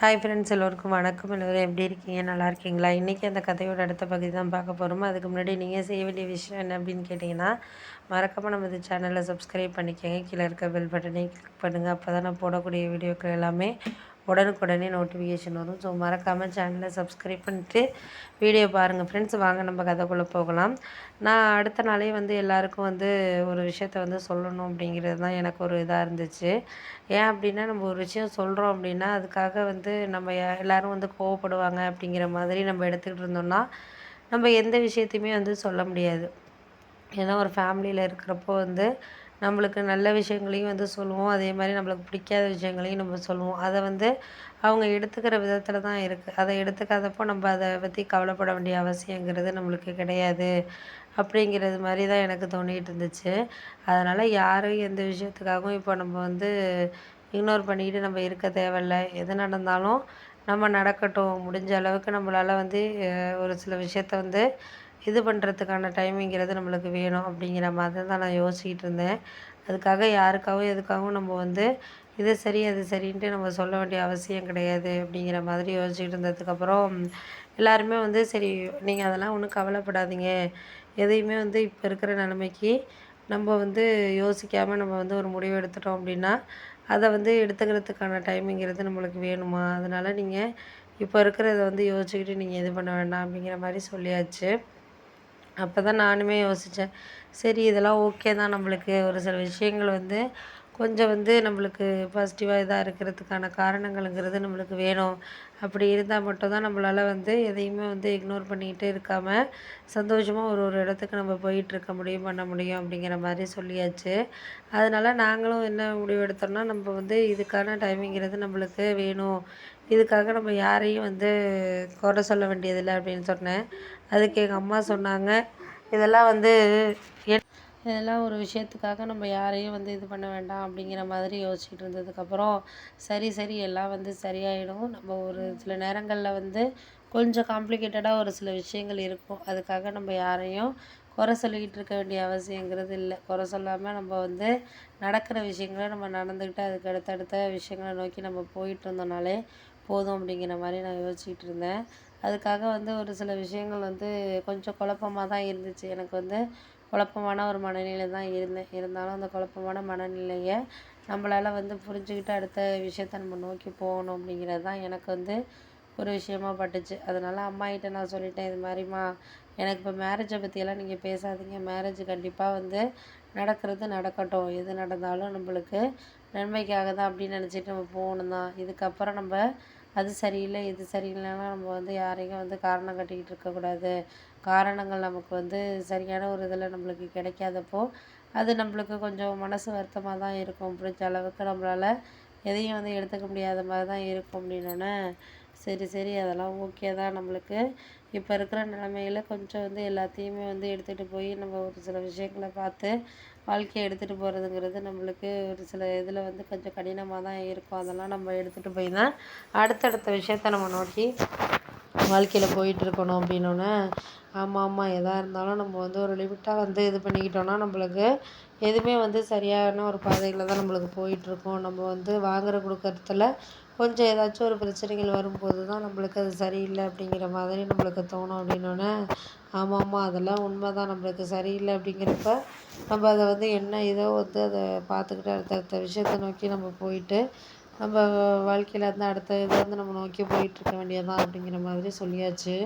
Hi friends, எல்லோருக்கும் வணக்கம். எல்லோரும் எப்படி இருக்கீங்க? நல்லா இருக்கீங்களா? இன்றைக்கி அந்த கதையோட அடுத்த பகுதி தான் பார்க்க போகிறோம். அதுக்கு முன்னாடி நீங்கள் செய்ய வேண்டிய விஷயம் என்ன அப்படின்னு கேட்டிங்கன்னா, மறக்காமல் நம்ம இந்த சேனலை சப்ஸ்கிரைப் பண்ணிக்கோங்க. கீழே இருக்க பெல் பட்டனை கிளிக் பண்ணுங்கள். அப்போ தான் நான் போடக்கூடிய வீடியோக்கள் எல்லாமே உடனுக்குடனே நோட்டிஃபிகேஷன் வரும். ஸோ மறக்காமல் சேனலை சப்ஸ்கிரைப் பண்ணிட்டு வீடியோ பாருங்கள் ஃப்ரெண்ட்ஸ். வாங்க நம்ம கதைக்குள்ளே போகலாம். நான் அடுத்த நாளே எல்லாருக்கும் ஒரு விஷயத்த சொல்லணும் அப்படிங்கிறது தான் எனக்கு ஒரு இதாக இருந்துச்சு. ஏன் அப்படின்னா, நம்ம ஒரு விஷயம் சொல்கிறோம் அப்படின்னா அதுக்காக நம்ம எல்லோரும் கோவப்படுவாங்க அப்படிங்கிற மாதிரி நம்ம எடுத்துக்கிட்டு இருந்தோம்னா நம்ம எந்த விஷயத்தையுமே சொல்ல முடியாது. ஏன்னா ஒரு ஃபேமிலியில் இருக்கிறப்போ நம்மளுக்கு நல்ல விஷயங்களையும் சொல்லுவோம். அதே மாதிரி நம்மளுக்கு பிடிக்காத விஷயங்களையும் நம்ம சொல்லுவோம். அதை அவங்க எடுத்துக்கிற விதத்தில் தான் இருக்குது. அதை எடுத்துக்காதப்போ நம்ம அதை பற்றி கவலைப்பட வேண்டிய அவசியங்கிறது நம்மளுக்கு கிடையாது. அப்படிங்கிறது மாதிரி தான் எனக்கு தோணிகிட்டு இருந்துச்சு. அதனால் யாரும் எந்த விஷயத்துக்காகவும் இப்போ நம்ம இக்னோர் பண்ணிக்கிட்டு நம்ம இருக்க தேவையில்ல. எது நடந்தாலும் நம்ம நடக்கட்டும். முடிஞ்ச அளவுக்கு நம்மளால் ஒரு சில விஷயத்த இது பண்ணுறதுக்கான டைமிங்கிறது நம்மளுக்கு வேணும் அப்படிங்கிற மாதிரி தான் நான் யோசிச்சுக்கிட்டு இருந்தேன். அதுக்காக யாருக்காகவும் எதுக்காகவும் நம்ம இது சரி அது சரின்ட்டு நம்ம சொல்ல வேண்டிய அவசியம் கிடையாது அப்படிங்கிற மாதிரி யோசிச்சுக்கிட்டு இருந்ததுக்கப்புறம் எல்லாருமே சரி நீங்கள் அதெல்லாம் ஒன்றும் கவலைப்படாதீங்க. எதையுமே இப்போ இருக்கிற நிலைமைக்கு நம்ம யோசிக்காமல் நம்ம ஒரு முடிவு எடுத்துட்டோம் அப்படின்னா அதை எடுத்துக்கிறதுக்கான டைமிங்கிறது நம்மளுக்கு வேணுமா, அதனால் நீங்கள் இப்போ இருக்கிறத யோசிச்சுக்கிட்டு நீங்கள் இது பண்ண வேண்டாம் அப்படிங்கிற மாதிரி சொல்லியாச்சு. அப்போ தான் நானுமே யோசித்தேன். சரி இதெல்லாம் ஓகே தான். நம்மளுக்கு ஒரு சில விஷயங்கள் கொஞ்சம் நம்மளுக்கு பாசிட்டிவாக இதாக இருக்கிறதுக்கான காரணங்கள்ங்கிறது நம்மளுக்கு வேணும். அப்படி இருந்தால் மட்டும் தான் நம்மளால் எதையுமே இக்னோர் பண்ணிக்கிட்டு இருக்காமல் சந்தோஷமாக ஒரு ஒரு இடத்துக்கு நம்ம போயிட்டுருக்க முடியும், பண்ண முடியும் அப்படிங்கிற மாதிரி சொல்லியாச்சு. அதனால் நாங்களும் என்ன முடிவு எடுத்தோம்னா, நம்ம இதுக்கான டைமிங்கிறது நம்மளுக்கு வேணும். இதுக்காக நம்ம யாரையும் குறை சொல்ல வேண்டியதில்லை அப்படின்னு சொன்னேன். அதுக்கு எங்கள் அம்மா சொன்னாங்க, இதெல்லாம் இதெல்லாம் ஒரு விஷயத்துக்காக நம்ம யாரையும் இது பண்ண வேண்டாம் அப்படிங்கிற மாதிரி யோசிச்சுட்டு இருந்ததுக்கப்புறம் சரி சரி எல்லாம் சரியாயிடும். நம்ம ஒரு சில நேரங்களில் கொஞ்சம் காம்ப்ளிகேட்டடாக ஒரு சில விஷயங்கள் இருக்கும். அதுக்காக நம்ம யாரையும் குறை சொல்லிக்கிட்டு இருக்க வேண்டிய அவசியங்கிறது இல்லை. குறை சொல்லாமல் நம்ம நடக்கிற விஷயங்களை நம்ம நடந்துக்கிட்டு அதுக்கு அடுத்தடுத்த விஷயங்களை நோக்கி நம்ம போயிட்டு இருந்தோம்னாலே போதும் அப்படிங்கிற மாதிரி நான் யோசிச்சுக்கிட்டு இருந்தேன். அதுக்காக ஒரு சில விஷயங்கள் கொஞ்சம் குழப்பமா தான் இருந்துச்சு. எனக்கு குழப்பமான ஒரு மனநிலை தான் இருந்தேன். இருந்தாலும் அந்த குழப்பமான மனநிலையை நம்மளால் புரிஞ்சுக்கிட்டு அடுத்த விஷயத்த நம்ம நோக்கி போகணும் அப்படிங்கிறது தான் எனக்கு ஒரு விஷயமா பட்டுச்சு. அதனால் அம்மாகிட்ட நான் சொல்லிட்டேன், இது மாதிரிம்மா எனக்கு இப்போ மேரேஜை பற்றியெல்லாம் நீங்கள் பேசாதீங்க. மேரேஜ் கண்டிப்பாக நடக்கிறது நடக்கட்டும். எது நடந்தாலும் நம்மளுக்கு நன்மைக்காக தான் அப்படின்னு நினச்சிட்டு நம்ம போகணும் தான். இதுக்கப்புறம் நம்ம அது சரியில்லை இது சரியில்லைன்னா நம்ம யாரையும் காரணம் கட்டிக்கிட்டு இருக்கக்கூடாது. காரணங்கள் நமக்கு சரியான ஒரு இதில் நம்மளுக்கு கிடைக்காதப்போ அது நம்மளுக்கு கொஞ்சம் மனசு வருத்தமாக தான் இருக்கும். பிடிச்ச அளவுக்கு நம்மளால் எதையும் எடுத்துக்க முடியாத மாதிரி தான் இருக்கும் அப்படின்னோடனே சரி சரி அதெல்லாம் ஓகே தான். நம்மளுக்கு இப்போ இருக்கிற நிலமையில கொஞ்சம் எல்லாத்தையுமே எடுத்துகிட்டு போய் நம்ம ஒரு சில விஷயங்களை பார்த்து வாழ்க்கையை எடுத்துகிட்டு போகிறதுங்கிறது நம்மளுக்கு ஒரு சில இதில் கொஞ்சம் கடினமாக தான் இருக்கும். அதெல்லாம் நம்ம எடுத்துகிட்டு போய் தான் அடுத்தடுத்த விஷயத்த நம்ம நோக்கி வாழ்க்கையில் போயிட்டுருக்கணும் அப்படின்னோடனே ஆமாம் ஆமாம் எதாக இருந்தாலும் நம்ம ஒரு லிமிட்டாக இது பண்ணிக்கிட்டோன்னா நம்மளுக்கு எதுவுமே சரியான ஒரு பாதையில் தான் நம்மளுக்கு போயிட்டுருக்கோம். நம்ம வாங்குற கொடுக்கறதுல கொஞ்சம் ஏதாச்சும் ஒரு பிரச்சனைகள் வரும்போது தான் நம்மளுக்கு அது சரியில்லை அப்படிங்கிற மாதிரி நம்மளுக்கு தோணும் அப்படின்னோடனே ஆமாம் ஆமாம் அதெல்லாம் உண்மை தான். நம்மளுக்கு சரியில்லை அப்படிங்கிறப்ப நம்ம அதை என்ன இதோ அதை பார்த்துக்கிட்டு அடுத்தடுத்த விஷயத்த நோக்கி நம்ம போயிட்டு நம்ம வாழ்க்கையில் அடுத்த இதை நம்ம நோக்கி போயிட்டுருக்க வேண்டியது தான் அப்படிங்கிற மாதிரி சொல்லியாச்சு.